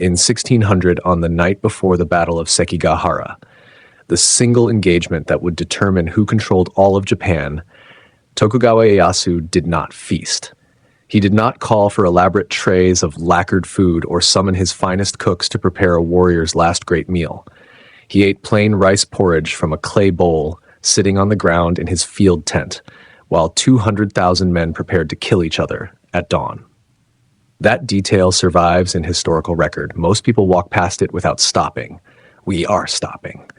in 1600 on the night before the Battle of Sekigahara, the single engagement that would determine who controlled all of Japan, Tokugawa Ieyasu did not feast. He did not call for elaborate trays of lacquered food or summon his finest cooks to prepare a warrior's last great meal. He ate plain rice porridge from a clay bowl, sitting on the ground in his field tent, while 200,000 men prepared to kill each other at dawn. That detail survives in historical record. Most people walk past it without stopping. We are stopping.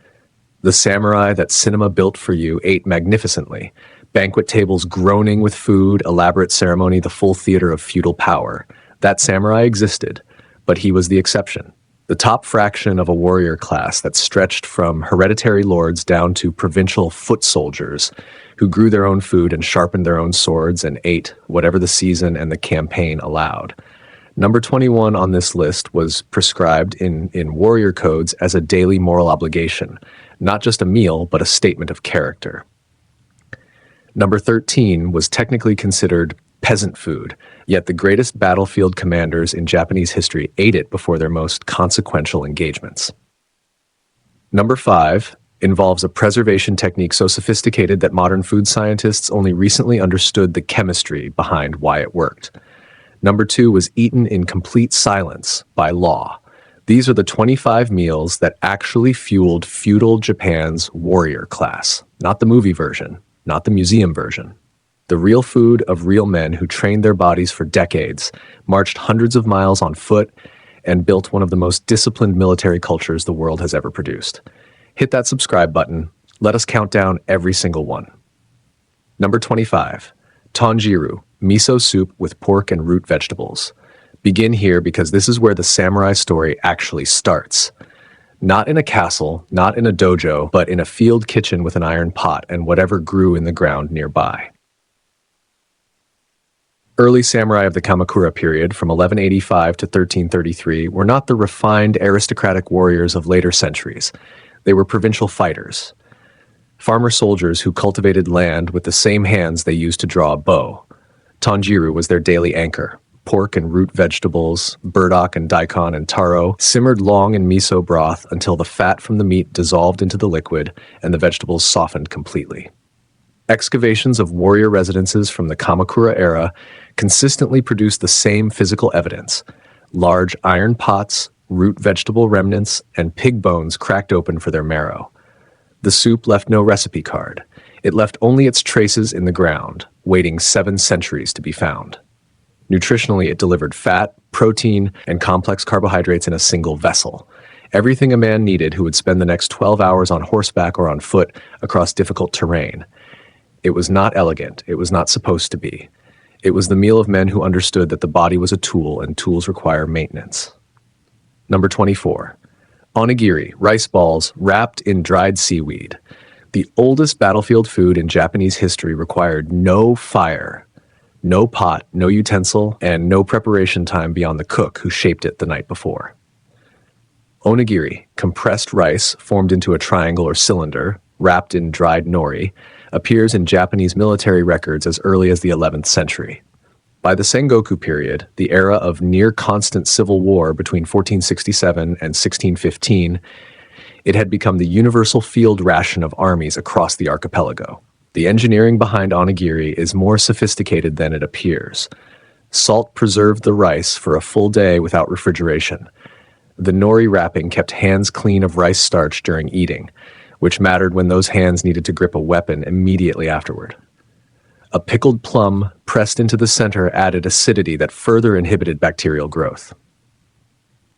The samurai that cinema built for you ate magnificently. Banquet tables groaning with food, elaborate ceremony, the full theater of feudal power. That samurai existed, but he was the exception. The top fraction of a warrior class that stretched from hereditary lords down to provincial foot soldiers who grew their own food and sharpened their own swords and ate whatever the season and the campaign allowed. Number 21 on this list was prescribed in warrior codes as a daily moral obligation, not just a meal, but a statement of character. Number 13 was technically considered peasant food, yet the greatest battlefield commanders in Japanese history ate it before their most consequential engagements. Number 5 involves a preservation technique so sophisticated that modern food scientists only recently understood the chemistry behind why it worked. Number 2 was eaten in complete silence by law. These are the 25 meals that actually fueled feudal Japan's warrior class, not the movie version. Not the museum version. The real food of real men who trained their bodies for decades, marched hundreds of miles on foot, and built one of the most disciplined military cultures the world has ever produced. Hit that subscribe button. Let us count down every single one. Number 25, Tanjiru, miso soup with pork and root vegetables. Begin here because this is where the samurai story actually starts. Not in a castle, not in a dojo, but in a field kitchen with an iron pot and whatever grew in the ground nearby. Early samurai of the Kamakura period, from 1185 to 1333, were not the refined aristocratic warriors of later centuries. They were provincial fighters. Farmer soldiers who cultivated land with the same hands they used to draw a bow. Tanjiru was their daily anchor. Pork and root vegetables, burdock and daikon and taro, simmered long in miso broth until the fat from the meat dissolved into the liquid and the vegetables softened completely. Excavations of warrior residences from the Kamakura era consistently produced the same physical evidence: large iron pots, root vegetable remnants, and pig bones cracked open for their marrow. The soup left no recipe card. It left only its traces in the ground, waiting 7 centuries to be found. Nutritionally, it delivered fat, protein, and complex carbohydrates in a single vessel. Everything a man needed who would spend the next 12 hours on horseback or on foot across difficult terrain. It was not elegant. It was not supposed to be. It was the meal of men who understood that the body was a tool and tools require maintenance. Number 24. Onigiri, rice balls wrapped in dried seaweed. The oldest battlefield food in Japanese history required no fire, no pot, no utensil, and no preparation time beyond the cook who shaped it the night before. Onigiri, compressed rice formed into a triangle or cylinder, wrapped in dried nori, appears in Japanese military records as early as the 11th century. By the Sengoku period, the era of near-constant civil war between 1467 and 1615, it had become the universal field ration of armies across the archipelago. The engineering behind onigiri is more sophisticated than it appears. Salt preserved the rice for a full day without refrigeration. The nori wrapping kept hands clean of rice starch during eating, which mattered when those hands needed to grip a weapon immediately afterward. A pickled plum pressed into the center added acidity that further inhibited bacterial growth.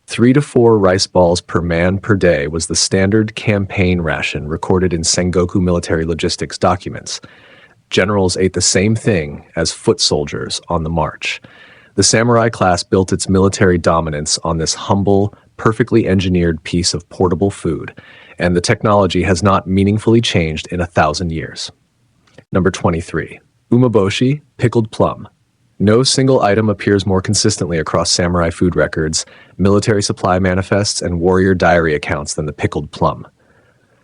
3 to 4 rice balls per man per day was the standard campaign ration recorded in Sengoku military logistics documents. Generals ate the same thing as foot soldiers on the march. The samurai class built its military dominance on this humble, perfectly engineered piece of portable food, and the technology has not meaningfully changed in 1,000 years. Number 23. Umeboshi, pickled plum. No single item appears more consistently across samurai food records, military supply manifests, and warrior diary accounts than the pickled plum.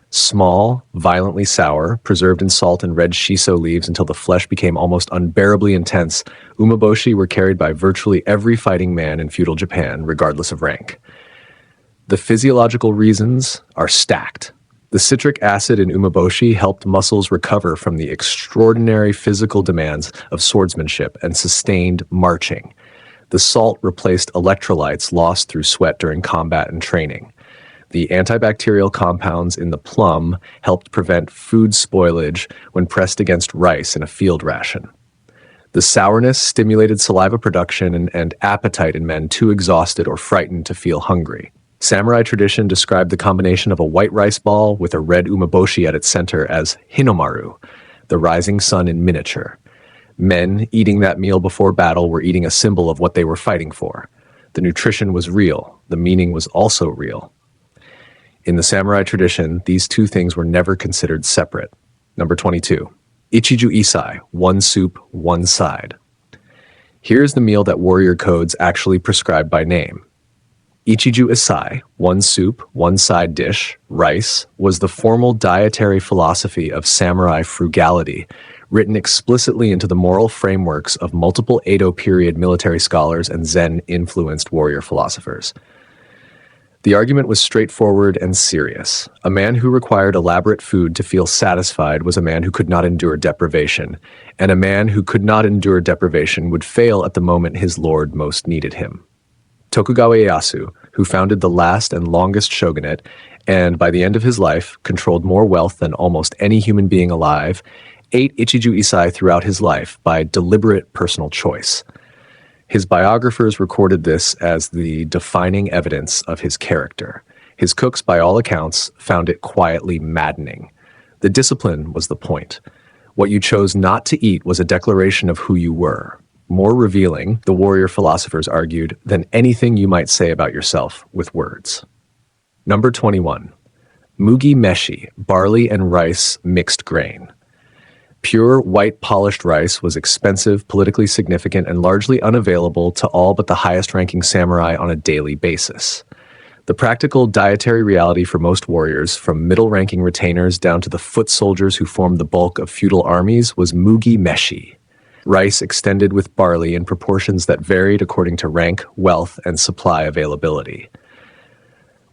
Small, violently sour, preserved in salt and red shiso leaves until the flesh became almost unbearably intense, umeboshi were carried by virtually every fighting man in feudal Japan, regardless of rank. The physiological reasons are stacked. The citric acid in umeboshi helped muscles recover from the extraordinary physical demands of swordsmanship and sustained marching. The salt replaced electrolytes lost through sweat during combat and training. The antibacterial compounds in the plum helped prevent food spoilage when pressed against rice in a field ration. The sourness stimulated saliva production and appetite in men too exhausted or frightened to feel hungry. Samurai tradition described the combination of a white rice ball with a red umeboshi at its center as hinomaru, the rising sun in miniature. Men eating that meal before battle were eating a symbol of what they were fighting for. The nutrition was real. The meaning was also real. In the samurai tradition, these two things were never considered separate. Number 22. Ichiju Isai, one soup, one side. Here's the meal that warrior codes actually prescribe by name. Ichiju Isai, one soup, one side dish, rice, was the formal dietary philosophy of samurai frugality, written explicitly into the moral frameworks of multiple Edo period military scholars and Zen-influenced warrior philosophers. The argument was straightforward and serious. A man who required elaborate food to feel satisfied was a man who could not endure deprivation, and a man who could not endure deprivation would fail at the moment his lord most needed him. Tokugawa Ieyasu, who founded the last and longest shogunate, and by the end of his life controlled more wealth than almost any human being alive, ate Ichiju Isai throughout his life by deliberate personal choice. His biographers recorded this as the defining evidence of his character. His cooks, by all accounts, found it quietly maddening. The discipline was the point. What you chose not to eat was a declaration of who you were. More revealing, the warrior philosophers argued, than anything you might say about yourself with words. Number 21. Mugi meshi, barley and rice mixed grain. Pure, white, polished rice was expensive, politically significant, and largely unavailable to all but the highest-ranking samurai on a daily basis. The practical dietary reality for most warriors, from middle-ranking retainers down to the foot soldiers who formed the bulk of feudal armies, was mugi meshi. Rice extended with barley in proportions that varied according to rank, wealth, and supply availability.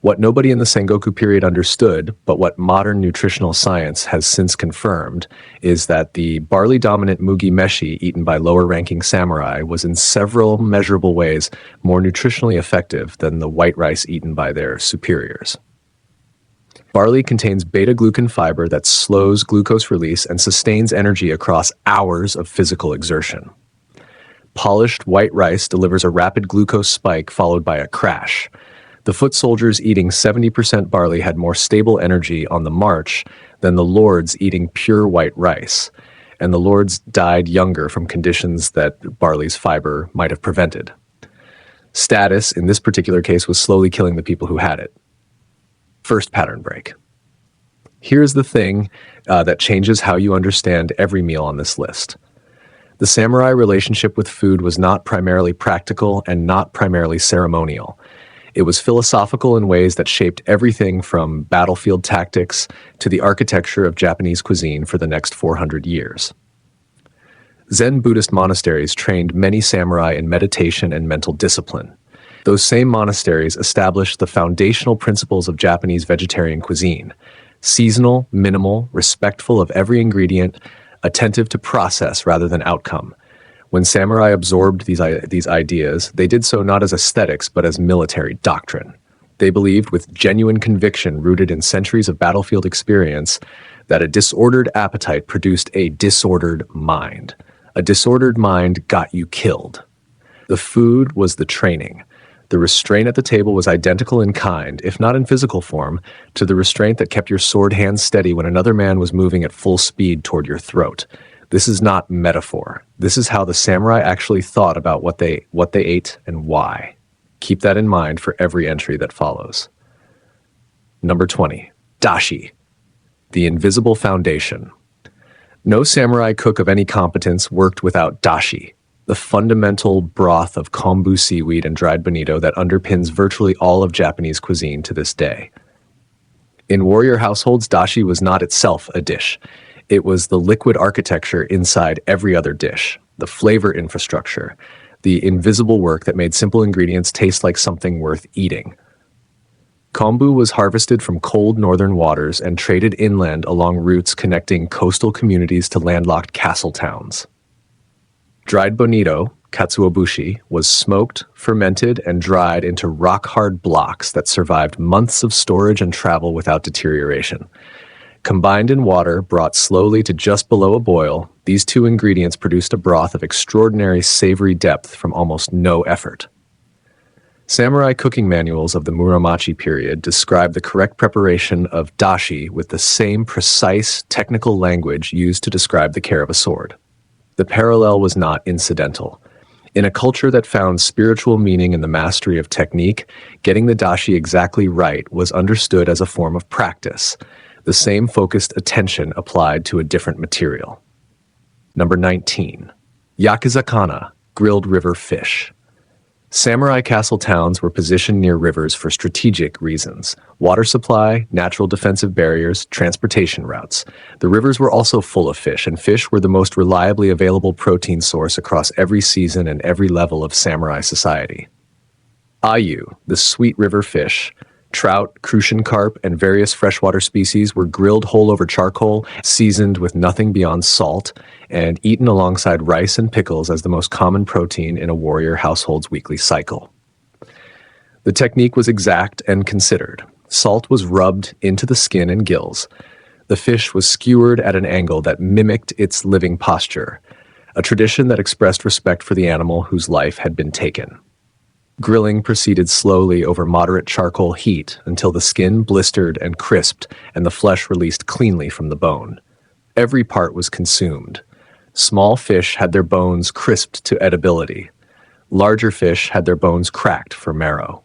What nobody in the Sengoku period understood, but what modern nutritional science has since confirmed, is that the barley-dominant mugi meshi eaten by lower-ranking samurai was in several measurable ways more nutritionally effective than the white rice eaten by their superiors. Barley contains beta-glucan fiber that slows glucose release and sustains energy across hours of physical exertion. Polished white rice delivers a rapid glucose spike followed by a crash. The foot soldiers eating 70% barley had more stable energy on the march than the lords eating pure white rice, and the lords died younger from conditions that barley's fiber might have prevented. Status, in this particular case, was slowly killing the people who had it. First pattern break. Here's the thing that changes how you understand every meal on this list. The samurai relationship with food was not primarily practical and not primarily ceremonial. It was philosophical in ways that shaped everything from battlefield tactics to the architecture of Japanese cuisine for the next 400 years. Zen Buddhist monasteries trained many samurai in meditation and mental discipline. Those same monasteries established the foundational principles of Japanese vegetarian cuisine: seasonal, minimal, respectful of every ingredient, attentive to process rather than outcome. When samurai absorbed these ideas, they did so not as aesthetics, but as military doctrine. They believed with genuine conviction rooted in centuries of battlefield experience that a disordered appetite produced a disordered mind. A disordered mind got you killed. The food was the training. The restraint at the table was identical in kind, if not in physical form, to the restraint that kept your sword hand steady when another man was moving at full speed toward your throat. This is not metaphor. This is how the samurai actually thought about what they ate and why. Keep that in mind for every entry that follows. Number 20. Dashi, the invisible foundation. No samurai cook of any competence worked without dashi, the fundamental broth of kombu seaweed and dried bonito that underpins virtually all of Japanese cuisine to this day. In warrior households, dashi was not itself a dish. It was the liquid architecture inside every other dish, the flavor infrastructure, the invisible work that made simple ingredients taste like something worth eating. Kombu was harvested from cold northern waters and traded inland along routes connecting coastal communities to landlocked castle towns. Dried bonito, katsuobushi, was smoked, fermented, and dried into rock-hard blocks that survived months of storage and travel without deterioration. Combined in water, brought slowly to just below a boil, these two ingredients produced a broth of extraordinary savory depth from almost no effort. Samurai cooking manuals of the Muromachi period describe the correct preparation of dashi with the same precise technical language used to describe the care of a sword. The parallel was not incidental. In a culture that found spiritual meaning in the mastery of technique, getting the dashi exactly right was understood as a form of practice, the same focused attention applied to a different material. Number 19. Yakizakana, grilled river fish. Samurai castle towns were positioned near rivers for strategic reasons: water supply, natural defensive barriers, transportation routes. The rivers were also full of fish, and fish were the most reliably available protein source across every season and every level of samurai society. Ayu, the sweet river fish, trout, crucian carp, and various freshwater species were grilled whole over charcoal, seasoned with nothing beyond salt, and eaten alongside rice and pickles as the most common protein in a warrior household's weekly cycle. The technique was exact and considered. Salt was rubbed into the skin and gills. The fish was skewered at an angle that mimicked its living posture, a tradition that expressed respect for the animal whose life had been taken. Grilling proceeded slowly over moderate charcoal heat until the skin blistered and crisped and the flesh released cleanly from the bone. Every part was consumed. Small fish had their bones crisped to edibility. Larger fish had their bones cracked for marrow.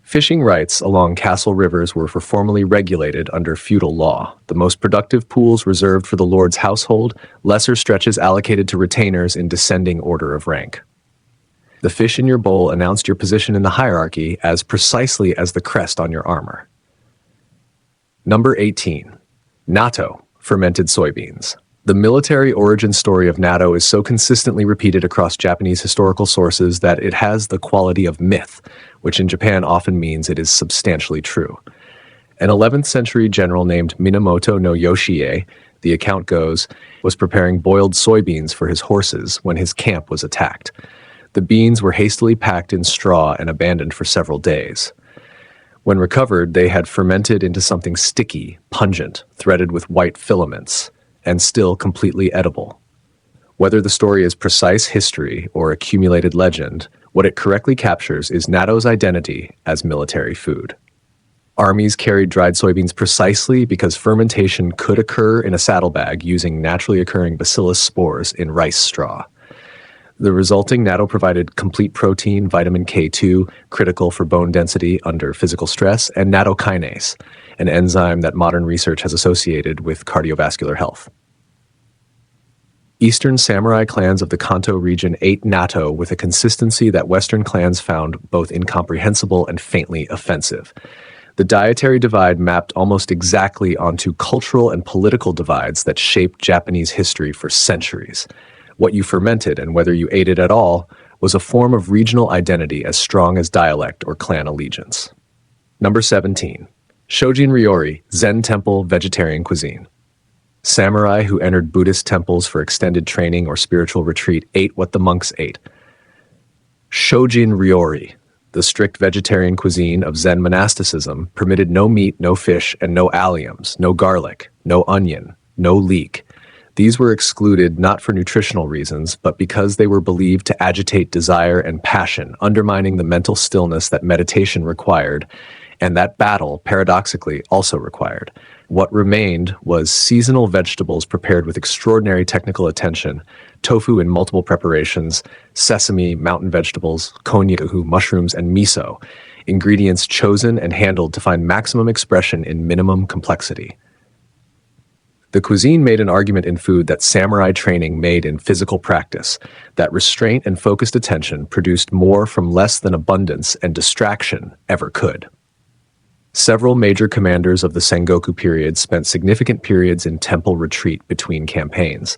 Fishing rights along castle rivers were formally regulated under feudal law, the most productive pools reserved for the lord's household, lesser stretches allocated to retainers in descending order of rank. The fish in your bowl announced your position in the hierarchy as precisely as the crest on your armor. Number 18. Natto, fermented soybeans. The military origin story of natto is so consistently repeated across Japanese historical sources that it has the quality of myth, which in Japan often means it is substantially true. An 11th century general named Minamoto no Yoshie, the account goes, was preparing boiled soybeans for his horses when his camp was attacked. The beans were hastily packed in straw and abandoned for several days. When recovered, they had fermented into something sticky, pungent, threaded with white filaments, and still completely edible. Whether the story is precise history or accumulated legend, what it correctly captures is natto's identity as military food. Armies carried dried soybeans precisely because fermentation could occur in a saddlebag using naturally occurring bacillus spores in rice straw. The resulting natto provided complete protein, vitamin K2, critical for bone density under physical stress, and nattokinase, an enzyme that modern research has associated with cardiovascular health. Eastern samurai clans of the Kanto region ate natto with a consistency that Western clans found both incomprehensible and faintly offensive. The dietary divide mapped almost exactly onto cultural and political divides that shaped Japanese history for centuries. What you fermented, and whether you ate it at all, was a form of regional identity as strong as dialect or clan allegiance. Number 17. Shojin Ryori, Zen temple vegetarian cuisine. Samurai who entered Buddhist temples for extended training or spiritual retreat ate what the monks ate. Shojin Ryori, the strict vegetarian cuisine of Zen monasticism, permitted no meat, no fish, and no alliums, no garlic, no onion, no leek. These were excluded not for nutritional reasons, but because they were believed to agitate desire and passion, undermining the mental stillness that meditation required, and that battle, paradoxically, also required. What remained was seasonal vegetables prepared with extraordinary technical attention, tofu in multiple preparations, sesame, mountain vegetables, konyaku, mushrooms, and miso, ingredients chosen and handled to find maximum expression in minimum complexity. The cuisine made an argument in food that samurai training made in physical practice, that restraint and focused attention produced more from less than abundance and distraction ever could. Several major commanders of the Sengoku period spent significant periods in temple retreat between campaigns.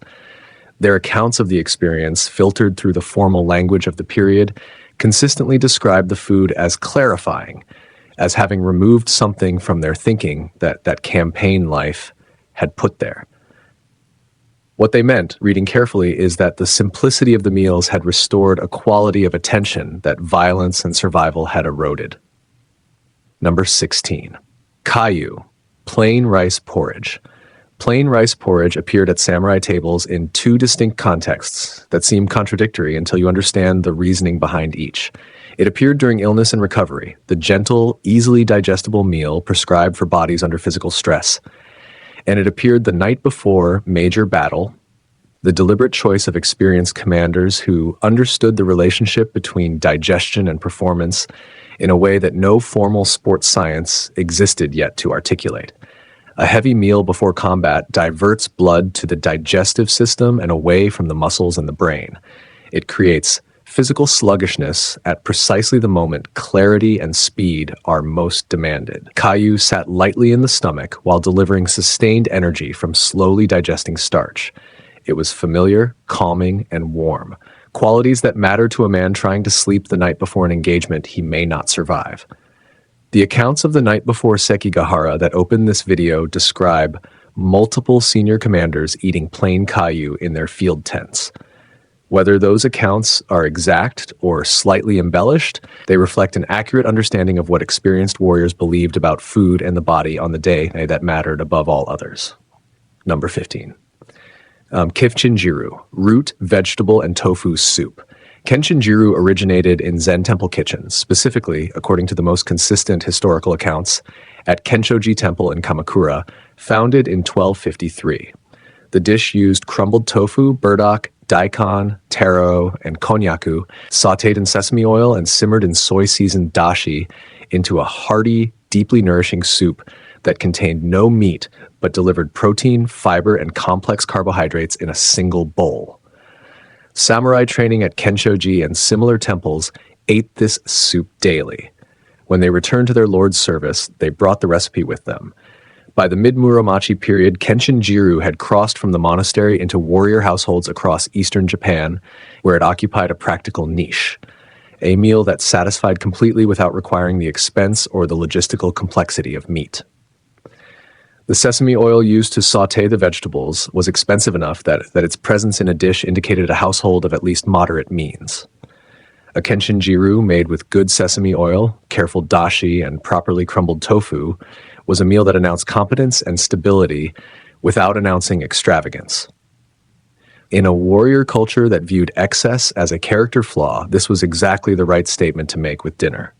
Their accounts of the experience, filtered through the formal language of the period, consistently described the food as clarifying, as having removed something from their thinking that campaign life had put there. What they meant, reading carefully, is that the simplicity of the meals had restored a quality of attention that violence and survival had eroded. Number 16. Kayu, plain rice porridge. Plain rice porridge appeared at samurai tables in two distinct contexts that seem contradictory until you understand the reasoning behind each. It appeared during illness and recovery, the gentle, easily digestible meal prescribed for bodies under physical stress. And it appeared the night before major battle, the deliberate choice of experienced commanders who understood the relationship between digestion and performance in a way that no formal sports science existed yet to articulate. A heavy meal before combat diverts blood to the digestive system and away from the muscles and the brain. It creates physical sluggishness at precisely the moment clarity and speed are most demanded. Kayu sat lightly in the stomach while delivering sustained energy from slowly digesting starch. It was familiar, calming, and warm, qualities that matter to a man trying to sleep the night before an engagement he may not survive. The accounts of the night before Sekigahara that open this video describe multiple senior commanders eating plain kayu in their field tents. Whether those accounts are exact or slightly embellished, they reflect an accurate understanding of what experienced warriors believed about food and the body on the day that mattered above all others. Number 15. Kifchinjiru, root, vegetable, and tofu soup. Kenshinjiru originated in Zen temple kitchens, specifically, according to the most consistent historical accounts, at Kenshoji Temple in Kamakura, founded in 1253. The dish used crumbled tofu, burdock, daikon, taro, and konnyaku, sautéed in sesame oil and simmered in soy-seasoned dashi into a hearty, deeply nourishing soup that contained no meat but delivered protein, fiber, and complex carbohydrates in a single bowl. Samurai training at Kenshoji and similar temples ate this soup daily. When they returned to their lord's service, they brought the recipe with them. By the mid-Muromachi period, Kenshinjiru had crossed from the monastery into warrior households across eastern Japan, where it occupied a practical niche, a meal that satisfied completely without requiring the expense or the logistical complexity of meat. The sesame oil used to sauté the vegetables was expensive enough that its presence in a dish indicated a household of at least moderate means. A kenshinjiru made with good sesame oil, careful dashi, and properly crumbled tofu was a meal that announced competence and stability without announcing extravagance. In a warrior culture that viewed excess as a character flaw, this was exactly the right statement to make with dinner.